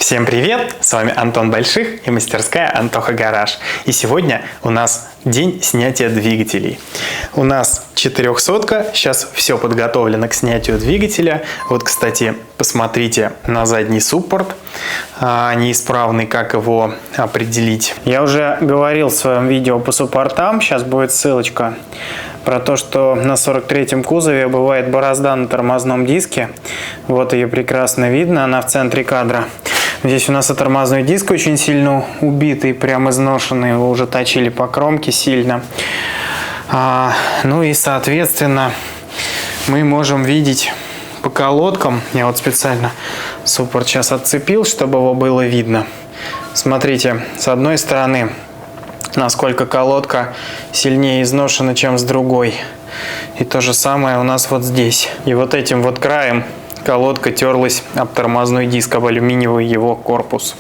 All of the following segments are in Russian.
Всем привет! С вами Антон Больших и мастерская Антоха Гараж. И сегодня у нас день снятия двигателей. У нас 400-ка, сейчас все подготовлено к снятию двигателя. Вот, кстати, посмотрите на задний суппорт, неисправный, как его определить. Я уже говорил в своем видео по суппортам, сейчас будет ссылочка, про то, что на 43-м кузове бывает борозда на тормозном диске. Вот ее прекрасно видно, она в центре кадра. Здесь у нас и тормозной диск очень сильно убитый, прям изношенный, его уже точили по кромке сильно. Ну и соответственно мы можем видеть по колодкам, я вот специально суппорт сейчас отцепил, чтобы его было видно. Смотрите, с одной стороны, насколько колодка сильнее изношена, чем с другой. И то же самое у нас вот здесь. И вот этим вот краем колодка терлась об тормозной диск, об алюминиевый его корпус.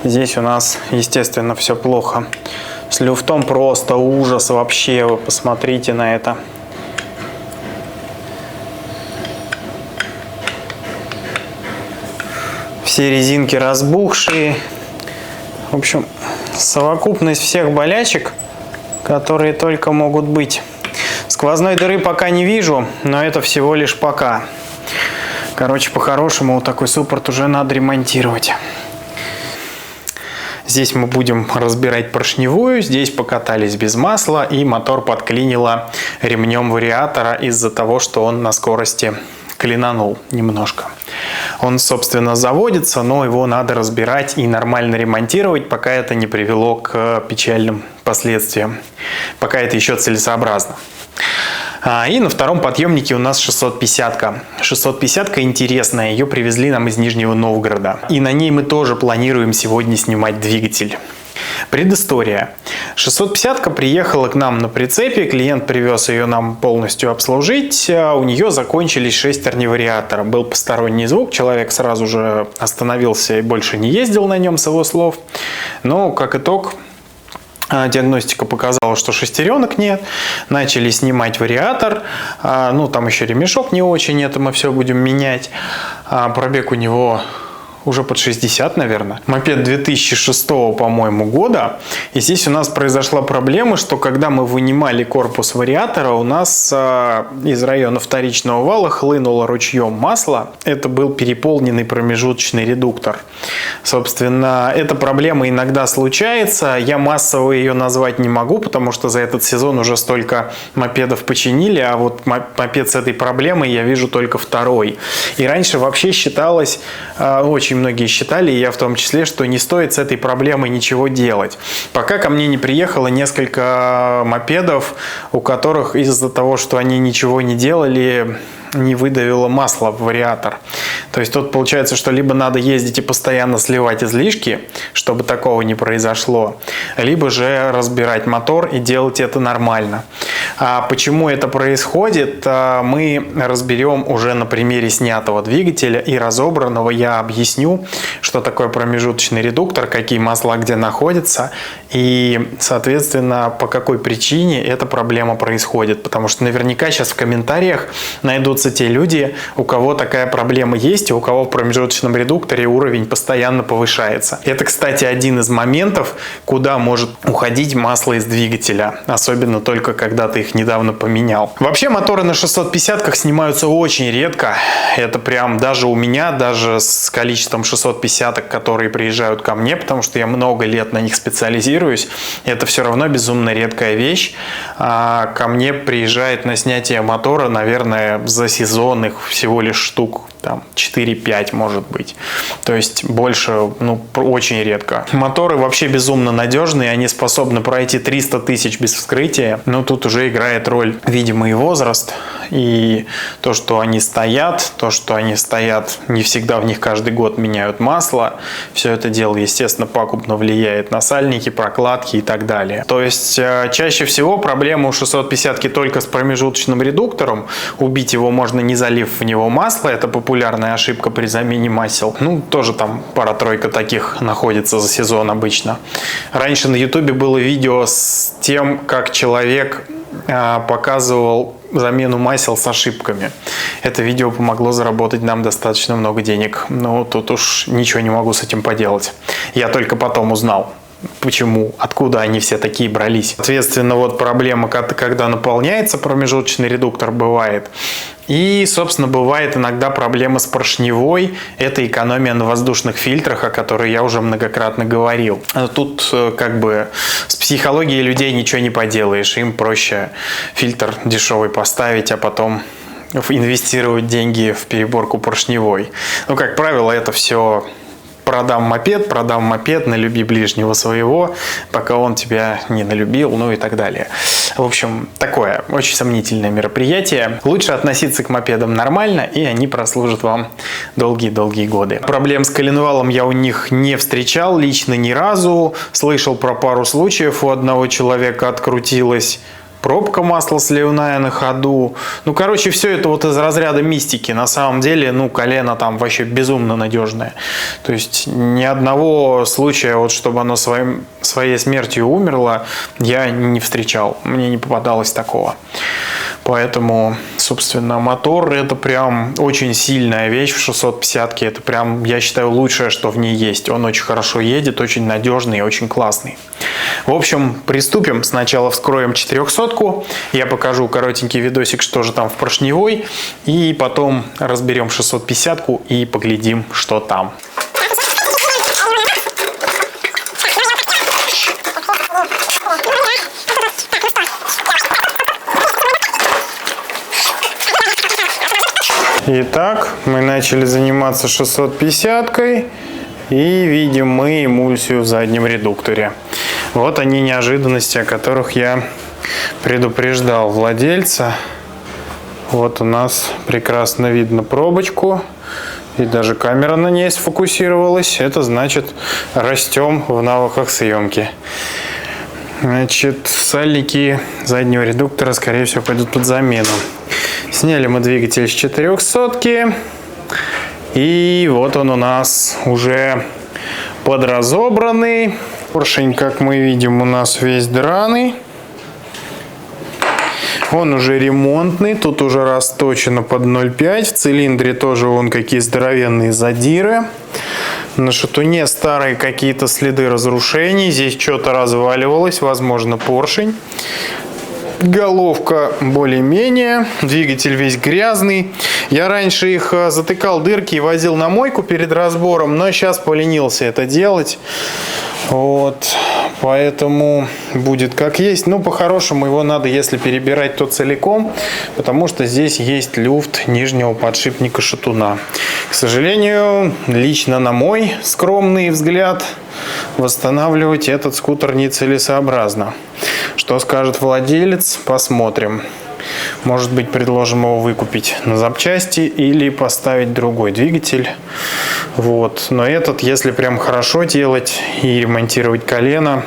Здесь у нас, естественно, все плохо. С люфтом просто ужас вообще, вы посмотрите на это. Все резинки разбухшие. В общем, совокупность всех болячек, которые только могут быть. Сквозной дыры пока не вижу, но это всего лишь пока. Короче, по-хорошему, вот такой суппорт уже надо ремонтировать. Здесь мы будем разбирать поршневую. Здесь покатались без масла, и мотор подклинило ремнем вариатора из-за того, что он на скорости клинанул немножко. Он, собственно, заводится, но его надо разбирать и нормально ремонтировать, пока это не привело к печальным последствиям. Пока это еще целесообразно. И на втором подъемнике у нас 650-ка. 650-ка интересная, ее привезли нам из Нижнего Новгорода. И на ней мы тоже планируем сегодня снимать двигатель. Предыстория. 650-ка приехала к нам на прицепе, клиент привез ее нам полностью обслужить, у нее закончились шестерни вариатора. Был посторонний звук, человек сразу же остановился и больше не ездил на нем, с его слов. Но, как итог, диагностика показала, что шестеренок нет. Начали снимать вариатор. Ну, там еще ремешок не очень, это мы все будем менять. Пробег у него уже под 60, наверное. Мопед 2006, по-моему, года. И здесь у нас произошла проблема, что когда мы вынимали корпус вариатора, у нас из района вторичного вала хлынуло ручьем масло. Это был переполненный промежуточный редуктор. Собственно, эта проблема иногда случается. Я массово ее назвать не могу, потому что за этот сезон уже столько мопедов починили, а вот мопед с этой проблемой я вижу только второй. И раньше вообще считалось, очень многие считали, и я в том числе, что не стоит с этой проблемой ничего делать. Пока ко мне не приехало несколько мопедов, у которых из-за того, что они ничего не делали, не выдавило масло в вариатор. То есть тут получается, что либо надо ездить и постоянно сливать излишки, чтобы такого не произошло, либо же разбирать мотор и делать это нормально. А почему это происходит, мы разберем уже на примере снятого двигателя и разобранного. Я объясню, что такое промежуточный редуктор, какие масла где находятся и, соответственно, по какой причине эта проблема происходит. Потому что наверняка сейчас в комментариях найдутся те люди, у кого такая проблема есть, и у кого в промежуточном редукторе уровень постоянно повышается. Это, кстати, один из моментов, куда может уходить масло из двигателя, особенно только когда ты их недавно поменял. Вообще моторы на 650-ках снимаются очень редко. Это прям даже у меня, даже с количеством 650-ок, которые приезжают ко мне, потому что я много лет на них специализируюсь, это все равно безумно редкая вещь. Ко мне приезжает на снятие мотора, наверное, за сезон их всего лишь штук там 4-5 может быть. То есть больше, ну, очень редко. Моторы вообще безумно надежные, они способны пройти 300 тысяч без вскрытия. Но тут уже играет роль, видимо, и возраст, и то, что они стоят, не всегда в них каждый год меняют масло. Все это дело, естественно, пагубно влияет на сальники, прокладки и так далее. То есть чаще всего проблема у 650-ки только с промежуточным редуктором. Убить его можно, не залив в него масло. Это популярная ошибка при замене масел. Ну, тоже там пара-тройка таких находится за сезон обычно. Раньше на YouTube было видео с тем, как человек показывал замену масел с ошибками. Это видео помогло заработать нам достаточно много денег. Но тут уж ничего не могу с этим поделать. Я только потом узнал, почему, откуда они все такие брались. Соответственно, вот проблема, когда наполняется промежуточный редуктор, бывает. И, собственно, бывает иногда проблема с поршневой. Это экономия на воздушных фильтрах, о которой я уже многократно говорил. Тут как бы с психологией людей ничего не поделаешь. Им проще фильтр дешевый поставить, а потом инвестировать деньги в переборку поршневой. Ну, как правило, это все... продам мопед, налюби ближнего своего, пока он тебя не налюбил, ну и так далее. В общем, такое очень сомнительное мероприятие. Лучше относиться к мопедам нормально, и они прослужат вам долгие-долгие годы. Проблем с коленвалом я у них не встречал лично ни разу. Слышал про пару случаев, у одного человека открутилась пробка масла сливная на ходу. Ну, короче, все это вот из разряда мистики. На самом деле, ну, колено там вообще безумно надежное. То есть ни одного случая, вот, чтобы оно своей смертью умерло, я не встречал. Мне не попадалось такого. Поэтому, собственно, мотор — это прям очень сильная вещь в 650-ке. Это прям, я считаю, лучшее, что в ней есть. Он очень хорошо едет, очень надежный и очень классный. В общем, приступим. Сначала вскроем 400-ку. Я покажу коротенький видосик, что же там в поршневой. И потом разберем 650-ку и поглядим, что там. Итак, мы начали заниматься 650-кой и видим мы эмульсию в заднем редукторе. Вот они, неожиданности, о которых я предупреждал владельца. Вот у нас прекрасно видно пробочку, и даже камера на ней сфокусировалась. Это значит, растем в навыках съемки. Значит, сальники заднего редуктора, скорее всего, пойдут под замену. Сняли мы двигатель с 400-ки. И вот он у нас уже подразобранный. Поршень, как мы видим, у нас весь драный. Он уже ремонтный. Тут уже расточено под 0,5. В цилиндре тоже вон какие здоровенные задиры. На шатуне старые какие-то следы разрушений. Здесь что-то разваливалось. Возможно, поршень. Головка более-менее, двигатель весь грязный. Я раньше их затыкал дырки и возил на мойку перед разбором, но сейчас поленился это делать. Вот, поэтому будет как есть. Ну, по-хорошему его надо, если перебирать, то целиком, потому что здесь есть люфт нижнего подшипника шатуна. К сожалению, лично на мой скромный взгляд, восстанавливать этот скутер нецелесообразно. Что скажет владелец, посмотрим. Может быть, предложим его выкупить на запчасти или поставить другой двигатель. Вот. Но этот, если прям хорошо делать и ремонтировать колено,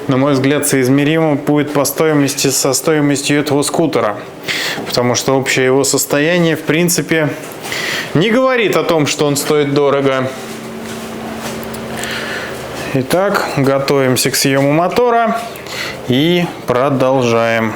на мой взгляд, соизмеримо будет по стоимости со стоимостью этого скутера. Потому что общее его состояние, в принципе, не говорит о том, что он стоит дорого. Итак, готовимся к съему мотора и продолжаем.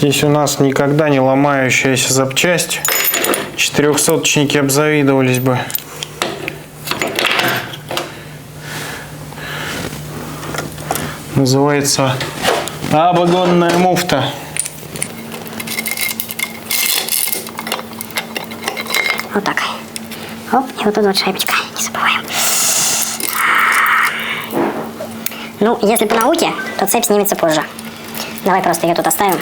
Здесь у нас никогда не ломающаяся запчасть. 400-очники обзавидовались бы. Называется обогонная муфта. Вот так. Оп, и вот тут вот шайбочка. Не забываем. Ну, если по науке, то цепь снимется позже. Давай просто ее тут оставим.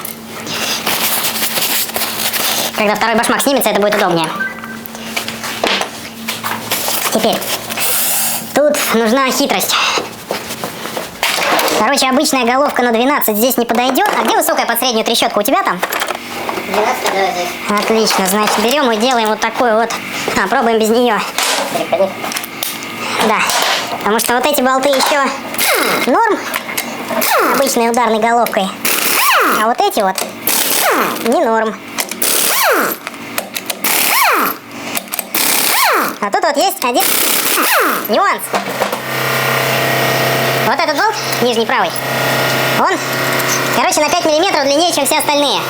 Когда второй башмак снимется, это будет удобнее. Теперь, тут нужна хитрость. Короче, обычная головка на 12 здесь не подойдет. А где высокая под среднюю трещотка? У тебя там? 12 давай здесь. Отлично, значит, берем и делаем вот такой вот. Пробуем без нее. Да, потому что вот эти болты еще норм, обычной ударной головкой. А вот эти вот не норм. А тут вот есть один нюанс. Вот этот болт, нижний правый, он, короче, на 5 миллиметров длиннее, чем все остальные.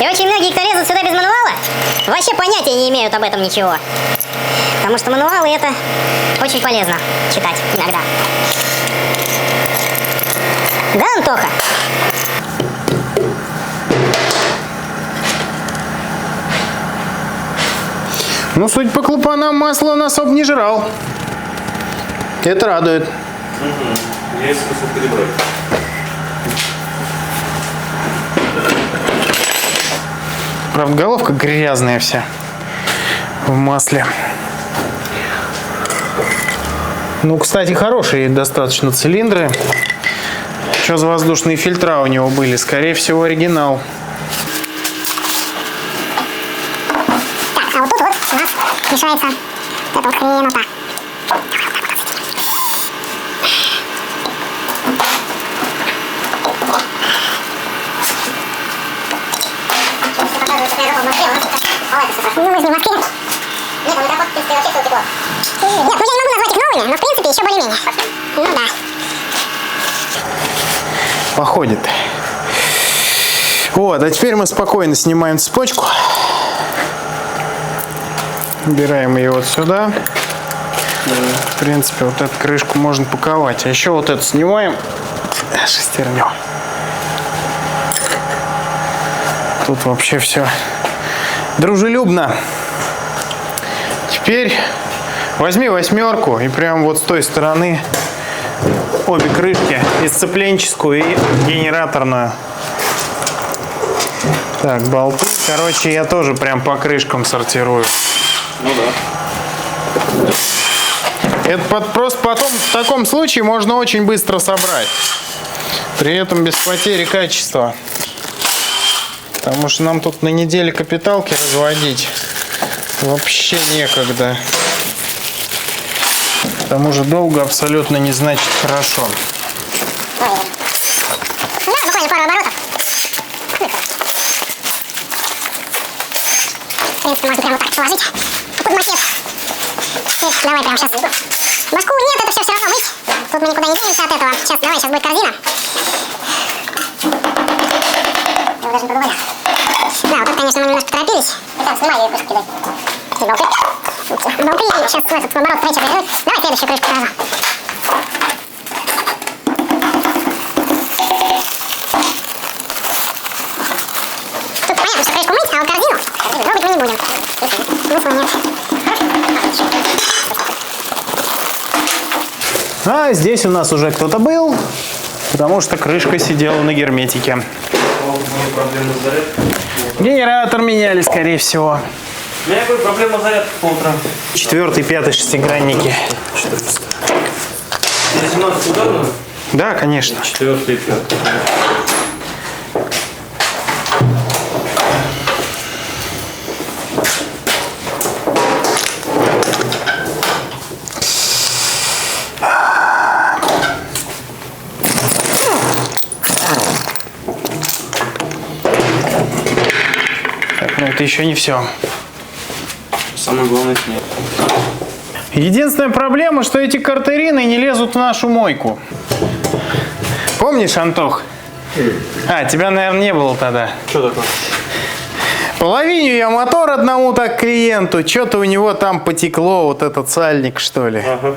И очень многие, кто лезут сюда без мануала, вообще понятия не имеют об этом ничего. Потому что мануалы это очень полезно читать иногда. Да, Антоха? Ну, судя по клапанам, масло он особо не жрал. Это радует. Угу. Есть смысл перебрать. Правда, головка грязная вся в масле. Ну, кстати, хорошие достаточно цилиндры. Что за воздушные фильтра у него были? Скорее всего, оригинал. Так, а вот тут вот у нас мешается вот эта вот хренота. Ну, мы же не в Москве. Нет, он так вот, ты вообще все утекло. Нет, ну я не могу назвать их новыми, но в принципе еще более-менее. Ну да. Походит. Вот, а теперь мы спокойно снимаем цепочку. Убираем ее вот сюда. В принципе, вот эту крышку можно паковать. А еще вот эту снимаем. Шестерню. Тут вообще все дружелюбно. Теперь возьми восьмерку и прям вот с той стороны обе крышки, и сцепленческую, и генераторную. Так, болты. Короче, я тоже прям по крышкам сортирую. Ну да. Это просто потом в таком случае можно очень быстро собрать. При этом без потери качества. Потому что нам тут на неделе капиталки разводить вообще некогда. К тому же долго абсолютно не значит хорошо. Ну, буквально пару оборотов. В принципе, можно прямо так положить под макет. И давай прямо сейчас. Башку нет, это все равно быть. Тут мы никуда не денемся от этого. Сейчас, давай, сейчас будет корзина. Я даже не поговорю. Да, вот тут, конечно, мы немножко торопились. Так, снимай, я крышку кидай. И болты. Болты, и сейчас этот наоборот третий развернуть. Давай следующую крышку сразу. Тут понятно, что крышку мыть, а вот корзину трогать мы не будем. Смысла нет. А здесь у нас уже кто-то был, потому что крышка сидела на герметике. Проблема с зарядкой. Генератор меняли, скорее всего. У меня какая проблема зарядки по утрам. 4-й, 5-й шестигранники. 17 удобно? Да, конечно. 4-й и 5-й. Так, ну это еще не все. Самое главное снять. Единственная проблема, что эти картерины не лезут в нашу мойку. Помнишь, Антох? А, тебя, наверное, не было тогда. Что такое? Половиню я мотор одному так клиенту, что-то у него там потекло, вот этот сальник, что ли. Ага.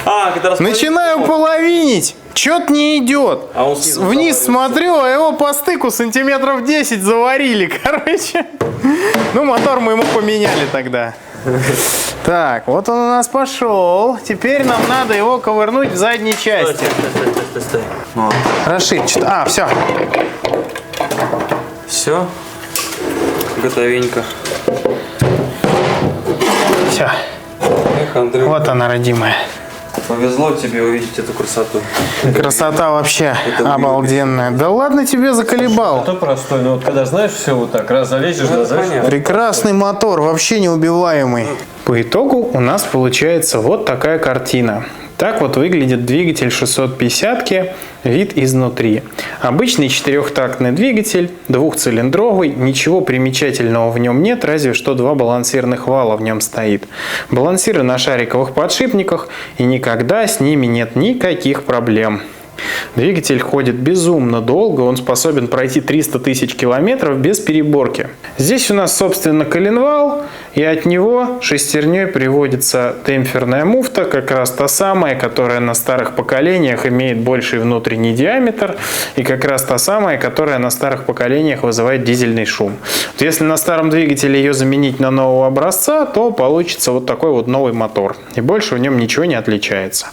А, когда Начинаю половинить, что-то не идет. А он снизу Вниз заварился. смотрю, а его по стыку сантиметров 10 заварили, короче. Ну, мотор мы ему поменяли тогда. Так, вот он у нас пошел. Теперь нам надо его ковырнуть в задней части. Стой. Вот. Расширить. А, все. Все. Готовенько. Все. Эх, Андрюх, Вот она, родимая. повезло тебе увидеть эту красоту. Красота вообще это обалденная. Да ладно тебе заколебал. То простой, но вот когда знаешь все вот так, раз залезешь, Ну, да, это знаешь, понятно. Прекрасный мотор, вообще неубиваемый. По итогу у нас получается вот такая картина. Так вот выглядит двигатель 650-ки, вид изнутри. Обычный четырехтактный двигатель, двухцилиндровый, ничего примечательного в нем нет, разве что два балансирных вала в нем стоит. Балансиры на шариковых подшипниках, и никогда с ними нет никаких проблем. Двигатель ходит безумно долго, он способен пройти 300 тысяч километров без переборки. Здесь у нас, собственно, коленвал, и от него шестерней приводится демпферная муфта, как раз та самая, которая на старых поколениях имеет больший внутренний диаметр, и как раз та самая, которая на старых поколениях вызывает дизельный шум. Вот если на старом двигателе ее заменить на нового образца, то получится вот такой вот новый мотор, и больше в нем ничего не отличается.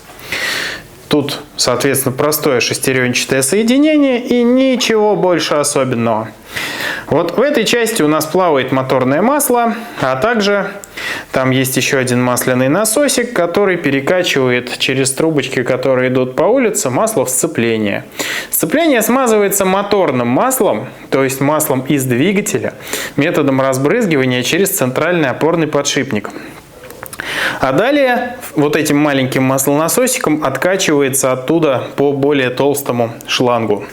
Тут, соответственно, простое шестеренчатое соединение и ничего больше особенного. Вот в этой части у нас плавает моторное масло, а также там есть еще один масляный насосик, который перекачивает через трубочки, которые идут по улице, масло в сцепление. Сцепление смазывается моторным маслом, то есть маслом из двигателя, методом разбрызгивания через центральный опорный подшипник. А далее вот этим маленьким маслонасосиком откачивается оттуда по более толстому шлангу.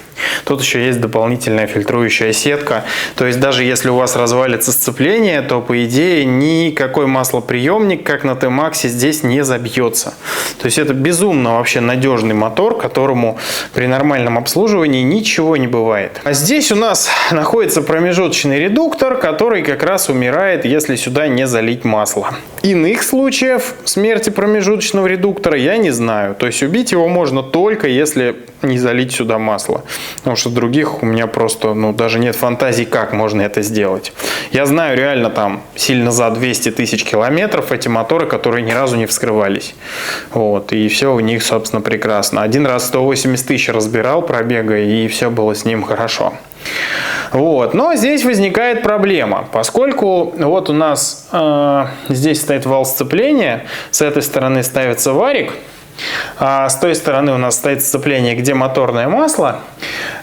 Тут еще есть дополнительная фильтрующая сетка. То есть даже если у вас развалится сцепление, то по идее никакой маслоприемник, как на Т-Максе, здесь не забьется. То есть это безумно вообще надежный мотор, которому при нормальном обслуживании ничего не бывает. А здесь у нас находится промежуточный редуктор, который как раз умирает, если сюда не залить масло. Иных случаев смерти промежуточного редуктора я не знаю. То есть убить его можно только если не залить сюда масло. Потому что других у меня просто даже нет фантазии, как можно это сделать. Я знаю реально там сильно за 200 тысяч километров эти моторы, которые ни разу не вскрывались. Вот, и все у них, собственно, прекрасно. Один раз 180 тысяч разбирал пробега, и все было с ним хорошо. Вот. Но здесь возникает проблема, поскольку вот у нас здесь стоит вал сцепления, с этой стороны ставится варик, а с той стороны у нас стоит сцепление, где моторное масло,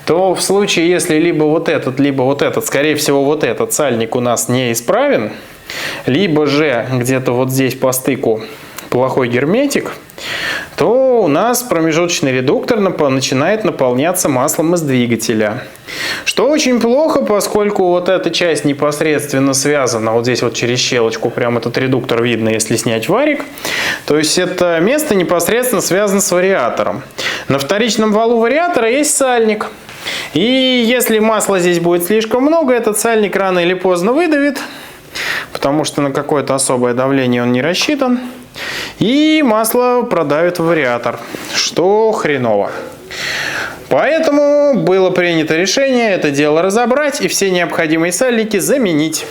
то в случае, если либо вот этот, скорее всего вот этот сальник у нас неисправен, либо же где-то вот здесь по стыку плохой герметик, то у нас промежуточный редуктор начинает наполняться маслом из двигателя. Что очень плохо, поскольку вот эта часть непосредственно связана, вот здесь вот через щелочку прям этот редуктор видно, если снять варик. То есть это место непосредственно связано с вариатором. На вторичном валу вариатора есть сальник. И если масла здесь будет слишком много, этот сальник рано или поздно выдавит, потому что на какое-то особое давление он не рассчитан. И масло продавит в вариатор, что хреново. Поэтому было принято решение это дело разобрать и все необходимые сальники заменить.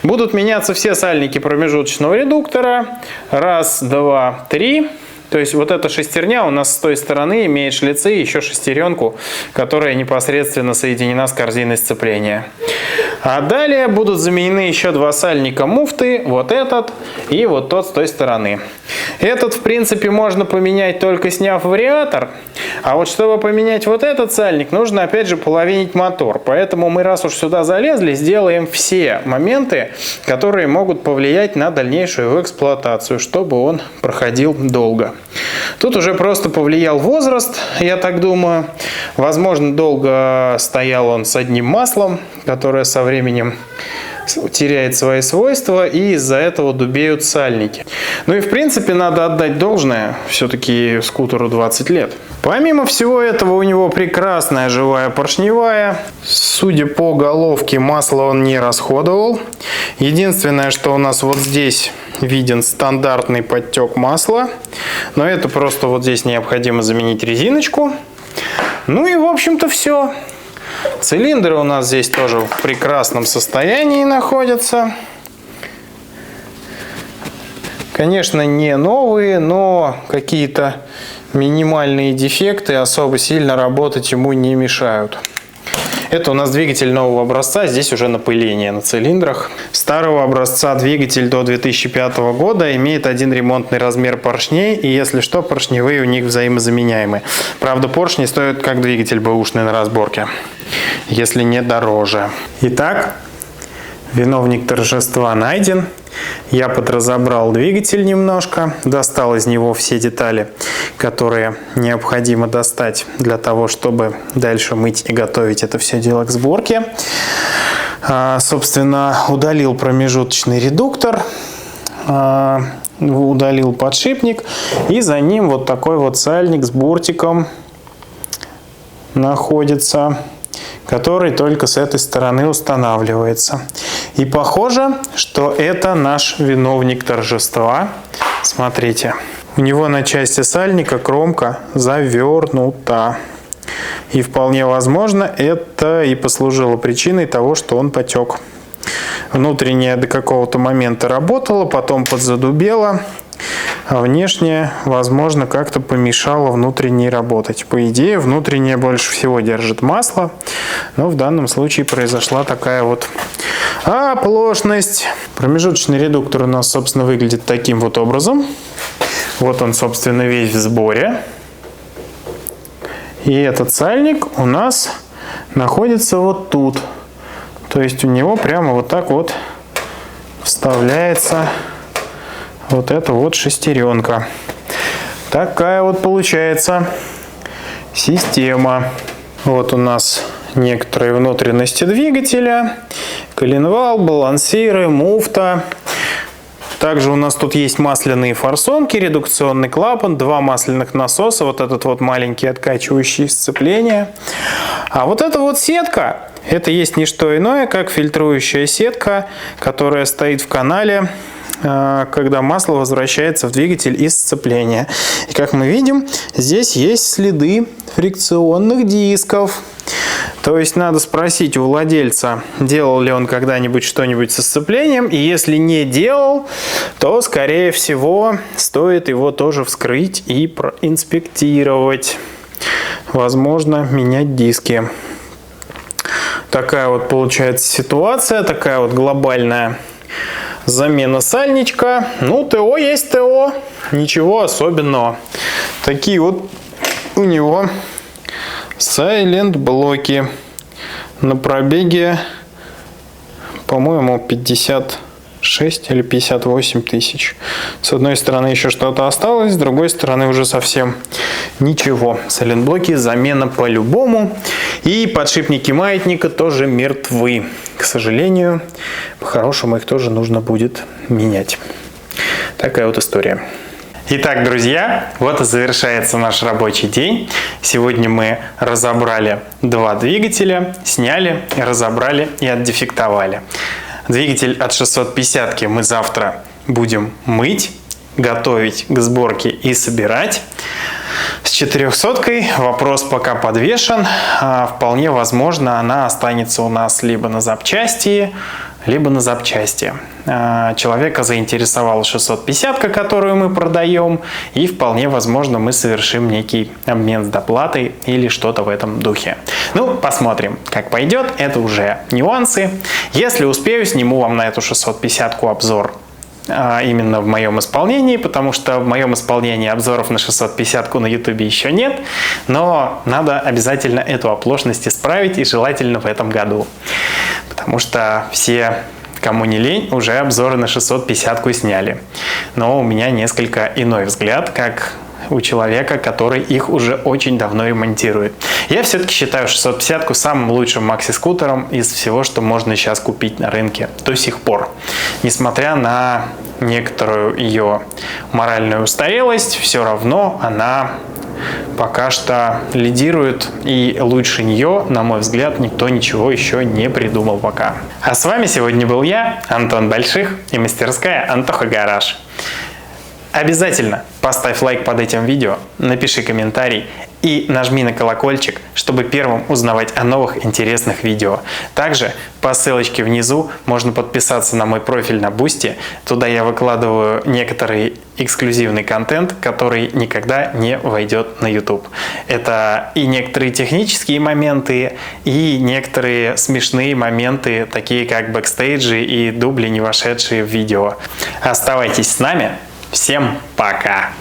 Будут меняться все сальники промежуточного редуктора. Раз, два, три. То есть вот эта шестерня у нас с той стороны имеет шлицы и еще шестеренку, которая непосредственно соединена с корзиной сцепления. А далее будут заменены еще два сальника муфты, вот этот и вот тот с той стороны. Этот, в принципе, можно поменять только сняв вариатор, а вот чтобы поменять вот этот сальник, нужно опять же половинить мотор. Поэтому мы, раз уж сюда залезли, сделаем все моменты, которые могут повлиять на дальнейшую его эксплуатацию, чтобы он проходил долго. Тут уже просто повлиял возраст, я так думаю. Возможно, долго стоял он с одним маслом, которое со временем теряет свои свойства, и из-за этого дубеют сальники. Ну и в принципе надо отдать должное, все-таки скутеру 20 лет. Помимо всего этого у него прекрасная живая поршневая. Судя по головке, масло он не расходовал. Единственное, что у нас вот здесь виден стандартный подтек масла, но это просто вот здесь необходимо заменить резиночку. Ну и в общем-то все. Цилиндры у нас здесь тоже в прекрасном состоянии находятся. Конечно, не новые, но какие-то минимальные дефекты особо сильно работать ему не мешают. Это у нас двигатель нового образца, здесь уже напыление на цилиндрах. Старого образца двигатель до 2005 года имеет один ремонтный размер поршней, и если что, поршневые у них взаимозаменяемые. Правда, поршни стоят как двигатель бэушный на разборке, если не дороже. Итак, виновник торжества найден. Я подразобрал двигатель немножко, достал из него все детали, которые необходимо достать для того, чтобы дальше мыть и готовить это все дело к сборке. Собственно, удалил промежуточный редуктор, удалил подшипник, и за ним вот такой вот сальник с бортиком находится, который только с этой стороны устанавливается. И похоже, что это наш виновник торжества. Смотрите, у него на части сальника кромка завернута. И вполне возможно, это и послужило причиной того, что он потек. Внутренняя до какого-то момента работала, потом подзадубела, а внешняя, возможно, как-то помешала внутренней работать. По идее, внутренняя больше всего держит масло, но в данном случае произошла такая вот оплошность. Промежуточный редуктор у нас, собственно, выглядит таким вот образом. Вот он, собственно, весь в сборе. И этот сальник у нас находится вот тут. То есть у него прямо вот так вот вставляется вот эта вот шестеренка. Такая вот получается система. Вот у нас некоторые внутренности двигателя. Коленвал, балансиры, муфта. Также у нас тут есть масляные форсунки, редукционный клапан, два масляных насоса, вот этот вот маленький откачивающий сцепление. А вот эта вот сетка, это есть не что иное, как фильтрующая сетка, которая стоит в канале, когда масло возвращается в двигатель из сцепления. И как мы видим, здесь есть следы фрикционных дисков. То есть надо спросить у владельца, делал ли он когда-нибудь что-нибудь со сцеплением. И если не делал, то, скорее всего, стоит его тоже вскрыть и проинспектировать. Возможно, менять диски. Такая вот получается ситуация, такая вот глобальная замена сальничка. Ну, ТО есть ТО, ничего особенного. Такие вот у него сайлент-блоки на пробеге, по-моему, 56 или 58 тысяч. С одной стороны еще что-то осталось, с другой стороны уже совсем ничего. Сайлент-блоки замена по-любому. И подшипники маятника тоже мертвы. К сожалению, по-хорошему их тоже нужно будет менять. Такая вот история. Итак, друзья, вот и завершается наш рабочий день. Сегодня мы разобрали два двигателя, сняли, разобрали и отдефектовали. Двигатель от 650-ки мы завтра будем мыть, готовить к сборке и собирать. С 400-кой вопрос пока подвешен. Вполне возможно, она останется у нас либо на запчасти, либо на запчасти. Человека заинтересовала 650-ка, которую мы продаем, и вполне возможно мы совершим некий обмен с доплатой или что-то в этом духе. Ну, посмотрим, как пойдет, это уже нюансы. Если успею, сниму вам на эту 650-ку обзор именно в моем исполнении, потому что в моем исполнении обзоров на 650-ку на YouTube еще нет, но надо обязательно эту оплошность исправить, и желательно в этом году, потому что все, кому не лень, уже обзоры на 650-ку сняли. Но у меня несколько иной взгляд, как у человека, который их уже очень давно ремонтирует. Я все-таки считаю 650-ку самым лучшим макси-скутером из всего, что можно сейчас купить на рынке до сих пор. Несмотря на некоторую ее моральную устарелость, все равно она пока что лидирует, и лучше нее, на мой взгляд, никто ничего еще не придумал пока. А с вами сегодня был я, Антон Больших, и мастерская Антоха Гараж. Обязательно поставь лайк под этим видео, напиши комментарий и нажми на колокольчик, чтобы первым узнавать о новых интересных видео. Также по ссылочке внизу можно подписаться на мой профиль на Boosty. Туда я выкладываю некоторый эксклюзивный контент, который никогда не войдет на YouTube. Это и некоторые технические моменты, и некоторые смешные моменты, такие как бэкстейджи и дубли, не вошедшие в видео. Оставайтесь с нами. Всем пока!